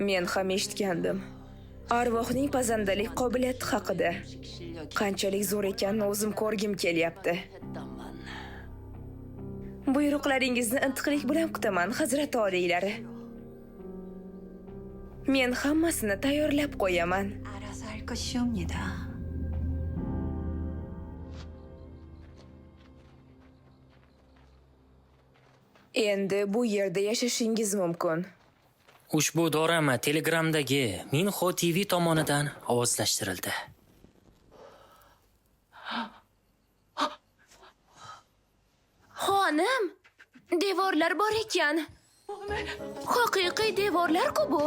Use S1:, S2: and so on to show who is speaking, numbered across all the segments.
S1: Men ham eshitgandim. Arvohning pazandalik qobiliyati haqida. Qanchalik zo'r ekanini o'zim ko'rgim kelyapti. Buyruqlaringizni intiqlik bilan kutaman, Hazrat oliylari. Men hammasini tayyorlab qo'yaman.
S2: 알아서 할 것이옵니다.
S1: Endi bu yerda yashashingiz mumkin.
S3: Ushbu dorama Telegramdagi Minho TV tomonidan ovozlashtirildi.
S1: Xonim, devorlar bor ekan. Haqiqiy devorlar-ku bu.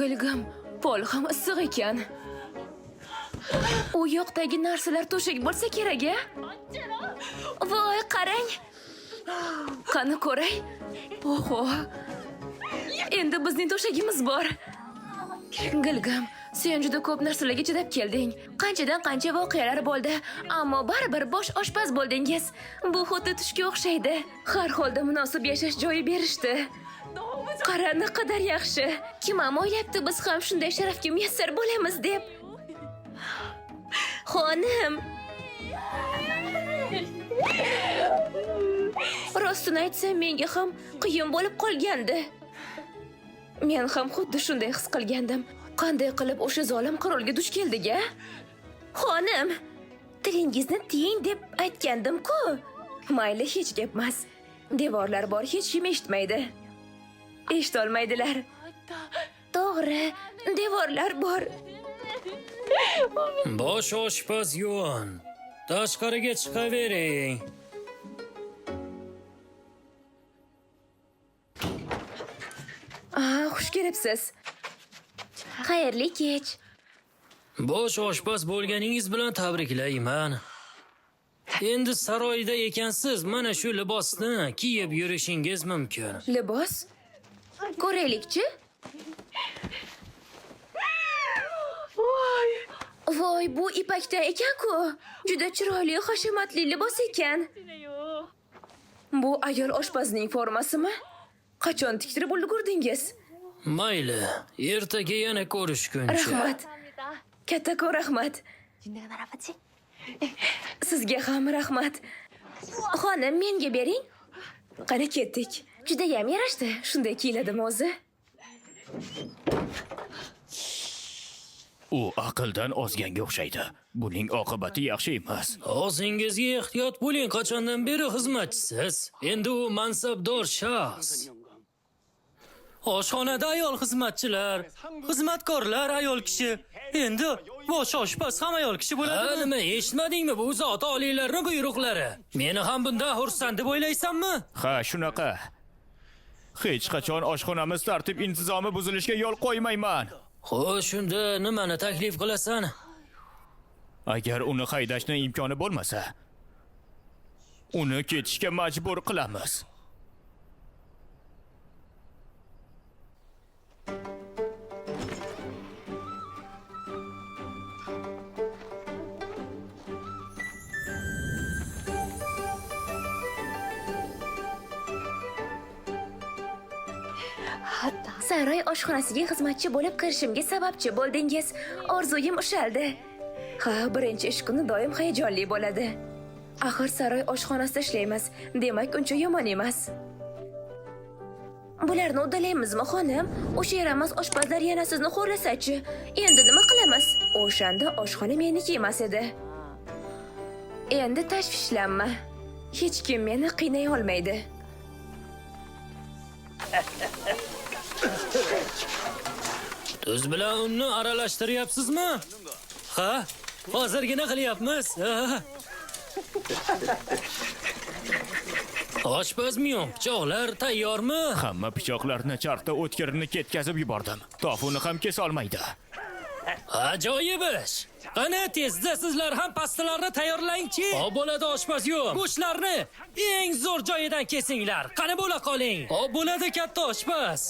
S1: Gilgam, pol ham issiq ekan. U yoqdagi narsalar to'shak bo'lsa kerak-a? Voy, qarang. Qani ko'ray. Oho. Endi bizning to'shagimiz bor. Gilgam, sen juda ko'p narsalarga chidab kelding. Qanchadan qancha voqealar bo'ldi, ammo baribir bosh oshpaz bo'ldingiz. Bu xuddi tushga o'xshaydi. Har holda munosib yashash joyi berishdi. Qara, naqadar yaxshi. Kim ham o'ylabdi biz ham shunday sharafga muyassar bo'lamiz deb. Xonim. Rostini aytsam, menga ham qiyin bo'lib qolgandi. Men ham xuddi shunday his qilgandim. Qanday qilib o'sha zolim qirolga duch keldik-a? Xonim, tilingizni tiying deb aytgandim-ku. Mayli, hech gap emas. Devorlar bor, hech kim eshitmaydi. Eshitolmaydilar. To'g'ri, devorlar bor.
S3: Bosh oshpaz yo'q. Tashqariga chiqavering.
S1: Xush kelibsiz. Xayrli kech.
S3: Bosh oshpaz bo'lganingiz bilan tabriklayman. Endi saroyda ekansiz, mana shu libosni kiyib yurishingiz mumkin.
S1: Libos? Ko'raylikchi? Voy, bu ipakdan ekan-ku. Juda chiroyli, hashamatli libos ekan. Bu ayol oshpazning formasimi? Qachon tiktirib ulgurdingiz?
S3: Mayli, ertaga yana ko'rishguncha.
S1: Rahmat. Kattakon rahmat.
S2: 진대가 알아봤지?
S1: Sizga ham rahmat. Xonim, menga bering. Qani ketdik. Juda ham yarashdi. Shunday kiyladim o'zi.
S4: U aqldan ozganga o'xshaydi. Buning oqibati yaxshi emas.
S3: O'zingizga ehtiyot bo'ling, qachondan beri xizmatchisiz. Endi u mansabdor shaxs. Oshxonada ayol xizmatchilar, xizmatkorlar ayol kishi. Endi bosh oshpaz ham ayol kishi bo'ladi. Nima, eshitmadingmi bu zot oliylarning buyruqlari? Meni ham bundan xursand deb o'ylaysanmi?
S4: Ha, shunaqa. Hech qachon oshxonamiz tartib intizomi buzilishiga yo'l qo'ymayman.
S3: Xo'sh, shunda nimani taklif qilasan?
S4: Agar uni haydashning imkoni bo'lmasa, uni ketishga majbur qilamiz.
S1: Saroy oshxonasiga xizmatchi bo'lib kirishimga sababchi bo'ldingiz. Orzuyim ushaldi. Ha, birinchi ish kuni doim hayajonli bo'ladi. Axir saroy oshxonasida ishlaymiz, demak uncha yomon emas. Bularni uddalaymizmi, xonim? O'sha yaramas oshpazlar yana sizni xo'rlasachi? Endi nima qilamiz? O'shanda oshxona meniki emas edi. Endi tashvishlanma. Hech kim meni qiynay olmaydi.
S3: Tuz bilan unni aralashtiryapsizmi? Ha? Hozirgina qilyapmiz. Oshpaz miyom, pichoqlar tayyormi?
S4: Hamma pichoqlarni charxda o'tkirini ketkazib yubordim. Tofuni ham kesa olmaydi.
S3: Ajoyib ish. Qani tezda sizlar ham pastalarni tayyorlang-chi. Hop bo'ladi oshpaz yo'q. Go'shtlarni eng zo'r joyidan kesinglar. Qani bo'la qoling. Hop bo'ladi katta oshpaz.